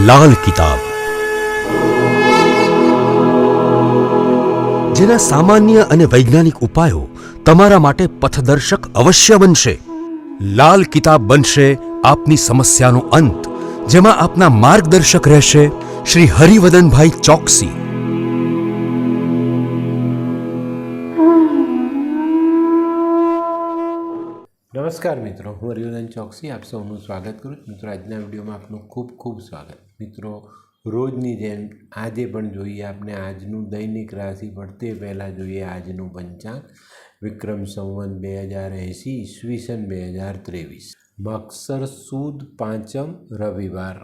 લાલ કિતાબ, જેના સામાન્ય અને વૈજ્ઞાનિક ઉપાયો તમારા માટે પથદર્શક અવશ્ય બનશે. લાલ કિતાબ બનશે આપની સમસ્યાનો અંત, જેમાં આપના માર્ગદર્શક રહેશે શ્રી હરિવદનભાઈ ચોકસી. નમસ્કાર મિત્રો, હું હરિવદન ચોકસી આપ સૌનું સ્વાગત કરું છું. મિત્રો, આજના વિડીયોમાં આપનું ખૂબ ખૂબ સ્વાગત. મિત્રો, રોજની જેમ આજે પણ જોઈએ આપણે આજનું દૈનિક રાશિફળ. તે પહેલાં જોઈએ આજનું પંચાંગ. વિક્રમ સંવત 2080 ઈસવીસન 2023, મકસર સુદ પાંચમ રવિવાર,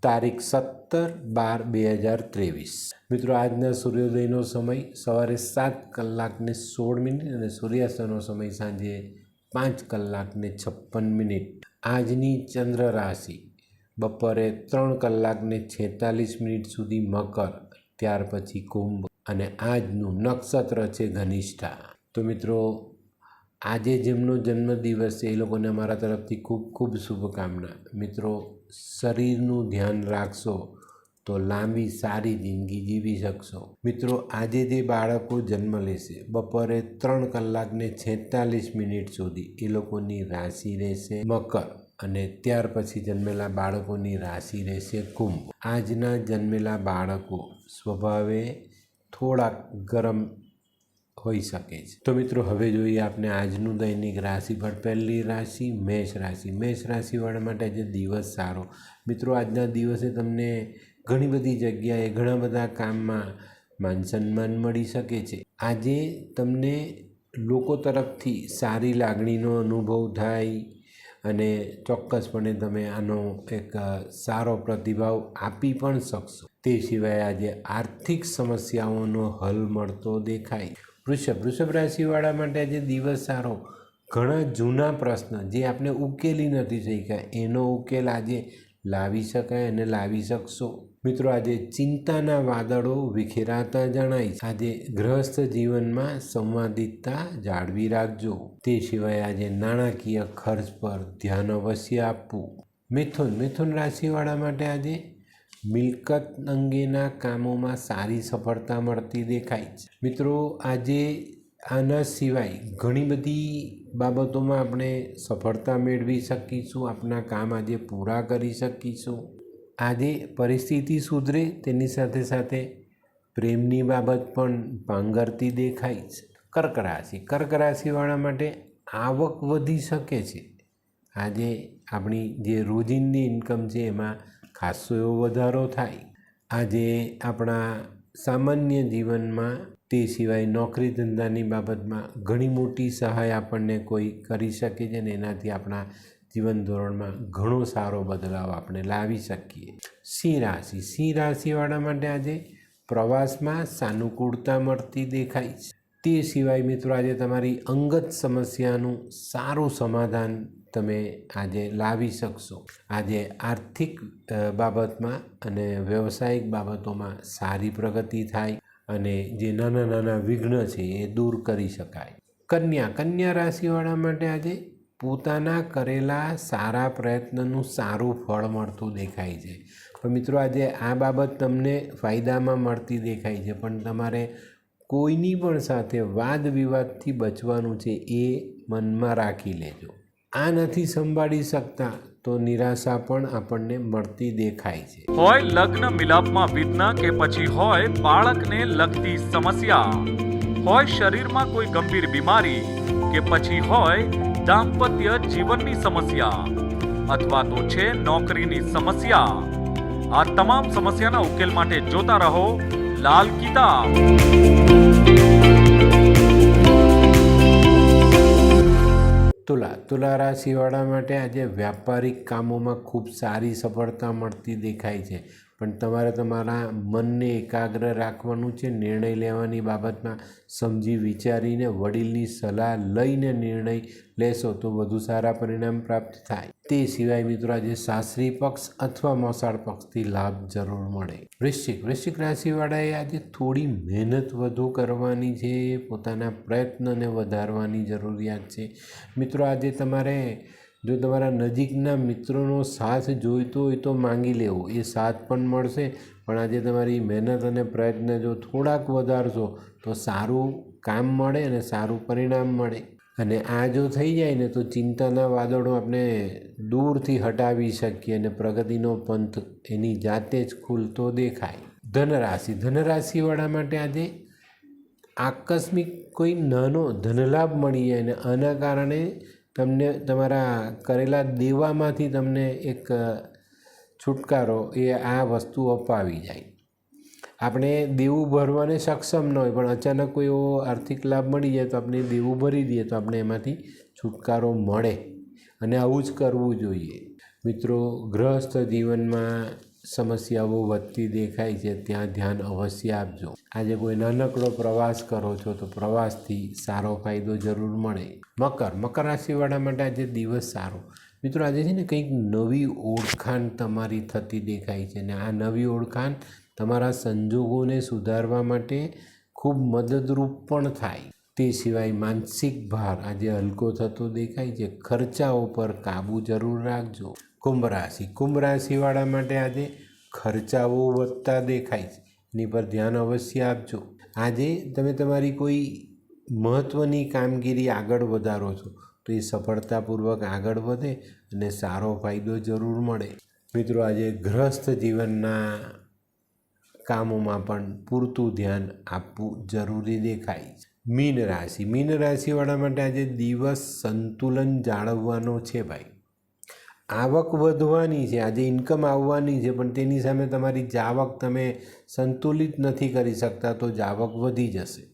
તારીખ 17/12/2023. મિત્રો, આજના સૂર્યોદયનો સમય સવારે 7:16 અને સૂર્યાસ્તનો સમય સાંજે 5:56. આજની ચંદ્ર રાશિ બપોરે 3:46 સુધી મકર, ત્યાર પછી કુંભ, અને આજનું નક્ષત્ર છે ધનિષ્ઠા. તો મિત્રો, આજે જેમનો જન્મદિવસ છે એ લોકોને અમારા તરફથી ખૂબ ખૂબ શુભકામના. મિત્રો, શરીરનું ધ્યાન રાખશો તો લાંબી સારી જિંદગી જીવી શકશો. મિત્રો, આજે જે બાળકો જન્મ લેશે બપોરે 3:46 સુધી એ લોકોની રાશિ રહેશે મકર, અને ત્યાર પછી જન્મેલા બાળકોની રાશિ રહેશે કુંભ. આજના જન્મેલા બાળકો સ્વભાવે થોડાક ગરમ હોઈ શકે છે. તો મિત્રો, હવે જોઈએ આપણે આજનું દૈનિક રાશિફળ. પહેલી રાશિ મેષ રાશિ. મેષ રાશિવાળા માટે આજે દિવસ સારો. મિત્રો, આજના દિવસે તમને ઘણી બધી જગ્યાએ ઘણા બધા કામમાં માન સન્માન મળી શકે છે. આજે તમને લોકો તરફથી સારી લાગણીનો અનુભવ થાય અને ચોક્કસપણે તમે આનો એક સારો પ્રતિભાવ આપી પણ શકશો. તે સિવાય આજે આર્થિક સમસ્યાઓનો હલ મળતો દેખાય. વૃષભ રાશિવાળા માટે આજે દિવસ સારો. ઘણા જૂના પ્રશ્ન જે આપણે ઉકેલી નથી શક્યા એનો ઉકેલ આજે લાવી શકાય અને લાવી શકશો. મિત્રો, આજે ચિંતાના વાદળો વિખેરાતા જણાય. આજે ગૃહસ્થ જીવનમાં સંવાદિતતા જાળવી રાખજો. તે સિવાય આજે નાણાકીય ખર્ચ પર ધ્યાન અવશ્ય આપવું. મિથુન રાશિવાળા માટે આજે મિલકત અંગેના કામોમાં સારી સફળતા મળતી દેખાય છે. મિત્રો, આજે આના સિવાય ઘણી બધી બાબતોમાં આપણે સફળતા મેળવી શકીશું. આપણા કામ આજે પૂરા કરી શકીશું. આજે પરિસ્થિતિ સુધરે તેની સાથે સાથે પ્રેમની બાબત પણ પાંગરતી દેખાય છે. કર્ક રાશિવાળા માટે આવક વધી શકે છે. આજે આપણી જે રોજિંદી ઇન્કમ છે એમાં ખાસો એવો વધારો થાય. આજે આપણા સામાન્ય જીવનમાં, તે સિવાય નોકરી ધંધાની બાબતમાં ઘણી મોટી સહાય આપણને કોઈ કરી શકે છે અને એનાથી આપણા જીવન ધોરણમાં ઘણો સારો બદલાવ આપણે લાવી શકીએ. સિંહ રાશિવાળા માટે આજે પ્રવાસમાં સાનુકૂળતા મળતી દેખાય છે. તે સિવાય મિત્રો, આજે તમારી અંગત સમસ્યાનું સારું સમાધાન તમે આજે લાવી શકશો. આજે આર્થિક બાબતમાં અને વ્યવસાયિક બાબતોમાં સારી પ્રગતિ થાય અને જે નાના નાના વિઘ્ન છે એ દૂર કરી શકાય. કન્યા રાશિવાળા માટે આજે પોતાના કરેલા સારા પ્રયત્નનું સારું ફળ મળતું દેખાય છે. પણ મિત્રો, આજે આ બાબત તમને ફાયદામાં મળતી દેખાય છે, પણ તમારે કોઈની પણ સાથે વાદ વિવાદથી બચવાનું છે એ મનમાં રાખી લેજો. આ નથી સંભાળી શકતા તો નિરાશા પણ આપણને મળતી દેખાય છે. હોય લગ્ન મિલાપમાં વિઘ્ન કે પછી હોય બાળકને લગતી સમસ્યા, હોય શરીરમાં કોઈ ગંભીર બીમારી કે પછી હોય દાંપત્ય જીવનની સમસ્યા અથવા તો છે નોકરીની સમસ્યા, આ તમામ સમસ્યાના ઉકેલ માટે જોતા રહો લાલ કિતાબ. તુલા રાશિવાળા માટે આજે વ્યાપારિક કામોમાં ખૂબ સારી સફળતા મળતી દેખાય છે, પણ તમારે તમારા મનને એકાગ્ર રાખવાનું છે. નિર્ણય લેવાની બાબતમાં સમજી વિચારીને વડીલની સલાહ લઈને નિર્ણય લેશો તો વધુ સારા પરિણામ પ્રાપ્ત થાય. તે સિવાય મિત્રો, આજે સાસરી પક્ષ અથવા મોસાળ પક્ષથી લાભ જરૂર મળે. વૃશ્ચિક રાશિવાળાએ આજે થોડી મહેનત વધુ કરવાની છે. પોતાના પ્રયત્નને વધારવાની જરૂરિયાત છે. મિત્રો, આજે તમારે જો તમારા નજીકના મિત્રોનો સાથ જોઈતો હોય તો માંગી લેવો, એ સાથ પણ મળશે. પણ આજે તમારી મહેનત અને પ્રયત્ન જો થોડાક વધારશો તો સારું કામ મળે અને સારું પરિણામ મળે. અને આ જો થઈ જાય ને તો ચિંતાના વાદળો આપણે દૂરથી હટાવી શકીએ અને પ્રગતિનો પંથ એની જાતે જ ખુલતો દેખાય. ધનરાશિ, ધનરાશિવાળા માટે આજે આકસ્મિક કોઈ નાનો ધનલાભ મળી જાય અને આના કારણે તમને તમારા કરેલા દેવામાંથી તમને એક છુટકારો એ આ વસ્તુ અપાવી જાય. આપણે દેવું ભરવાને સક્ષમ ન હોય પણ અચાનક કોઈ એવો આર્થિક લાભ મળી જાય તો આપણે દેવું ભરી દઈએ તો આપણે એમાંથી છુટકારો મળે અને આવું જ કરવું જોઈએ. મિત્રો, ગૃહસ્થ જીવનમાં સમસ્યાઓ વધતી દેખાય છે, ત્યાં ધ્યાન અવશ્ય આપજો. આજે કોઈ નાનકડો પ્રવાસ કરો છો તો પ્રવાસથી સારો ફાયદો જરૂર મળે. મકર રાશિવાળા માટે આજે દિવસ સારો. મિત્રો, આજે છે ને કંઈક નવી ઓળખાણ તમારી થતી દેખાય છે અને આ નવી ઓળખાણ તમારા સંજોગોને સુધારવા માટે ખૂબ મદદરૂપ પણ થાય. તે સિવાય માનસિક ભાર આજે હલકો થતો દેખાય છે. ખર્ચાઓ પર કાબૂ જરૂર રાખજો. કુંભ રાશિવાળા માટે આજે ખર્ચાઓ વધતા દેખાય છે, એની પર ધ્યાન અવશ્ય આપજો. આજે તમે તમારી કોઈ મહત્ત્વની કામગીરી આગળ વધારો છો તો એ સફળતાપૂર્વક આગળ વધે અને સારો ફાયદો જરૂર મળે. મિત્રો, આજે ગૃહસ્થ જીવનના કામોમાં પણ પૂરતું ધ્યાન આપવું જરૂરી દેખાય છે. મીન રાશિવાળા માટે આજે દિવસ સંતુલન જાળવવાનો છે ભાઈ. આવક વધવાની છે, આજે ઇન્કમ આવવાની છે, પણ તેની સામે તમારી જાવક તમે સંતુલિત નથી કરી શકતા તો જાવક વધી જશે.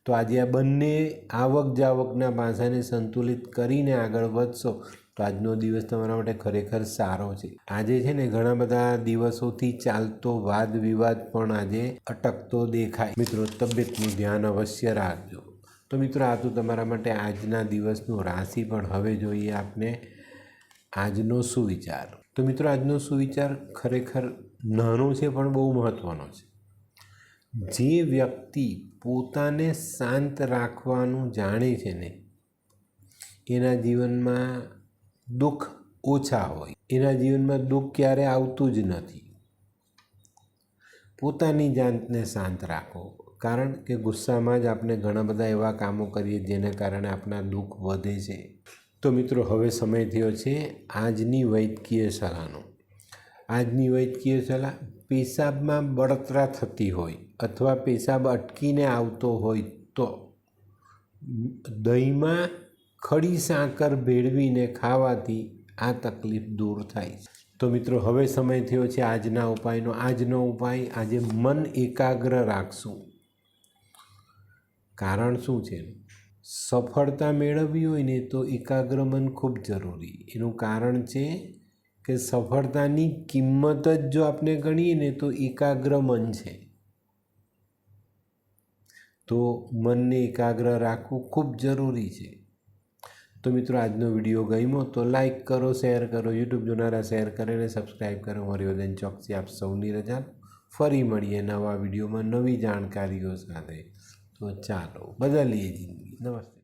તો આજે આ બંને આવક જાવકના પાસાને સંતુલિત કરીને આગળ વધશો તો આજનો દિવસ તમારા માટે ખરેખર સારો છે. આજે છે ને ઘણા બધા દિવસોથી ચાલતો વાદ વિવાદ પણ આજે અટકતો દેખાય. મિત્રો, તબિયતનું ધ્યાન અવશ્ય રાખજો. તો મિત્રો, આ તો તમારા માટે આજના દિવસનું રાશિ. પણ હવે જોઈએ આપણે આજનો સુવિચાર. તો મિત્રો, આજનો સુવિચાર ખરેખર નાનો છે પણ બહુ મહત્ત્વનો છે. જે વ્યક્તિ પોતાને શાંત રાખવાનું જાણે છે ને એના જીવનમાં દુઃખ ઓછા હોય. એના જીવનમાં દુઃખ ક્યારે આવતું જ નથી. પોતાની જાતને શાંત રાખો, કારણ કે ગુસ્સામાં જ આપણે ઘણા બધા એવા કામો કરીએ જેને કારણે આપણા દુઃખ વધે છે. તો મિત્રો, હવે સમય થયો છે આજની વૈદ્યકીય સલાહનો. આજની વૈદ્યકીય સલાહ: પેશાબમાં બળતરા થતી હોય અથવા પેશાબ અટકીને આવતો હોય તો દહીંમાં ખડી સાકર ભેળવીને ખાવાથી આ તકલીફ દૂર થાય છે. તો મિત્રો, હવે સમય થયો છે આજના ઉપાયનો. આજનો ઉપાય: આજે મન એકાગ્ર રાખશું. કારણ શું છે? સફળતા મેળવવી હોય ને તો એકાગ્ર મન ખૂબ જરૂરી. એનું કારણ છે કે સફળતાની કિંમત જ જો આપણે ગણીએ ને તો એકાગ્ર મન છે. તો મનને એકાગ્ર રાખવું ખૂબ જરૂરી છે. તો મિત્રો, આજનો વિડીયો ગમ્યો તો લાઈક કરો, શેર કરો, યુટ્યુબ જોનારા શેર કરીને સબસ્ક્રાઈબ કરો. હરિવર્ધન ચોકસી આપ સૌની રજા. ફરી મળીએ નવા વિડીયોમાં નવી જાણકારીઓ સાથે. તો ચાલો, બદલીએ જિંદગી. નમસ્તે.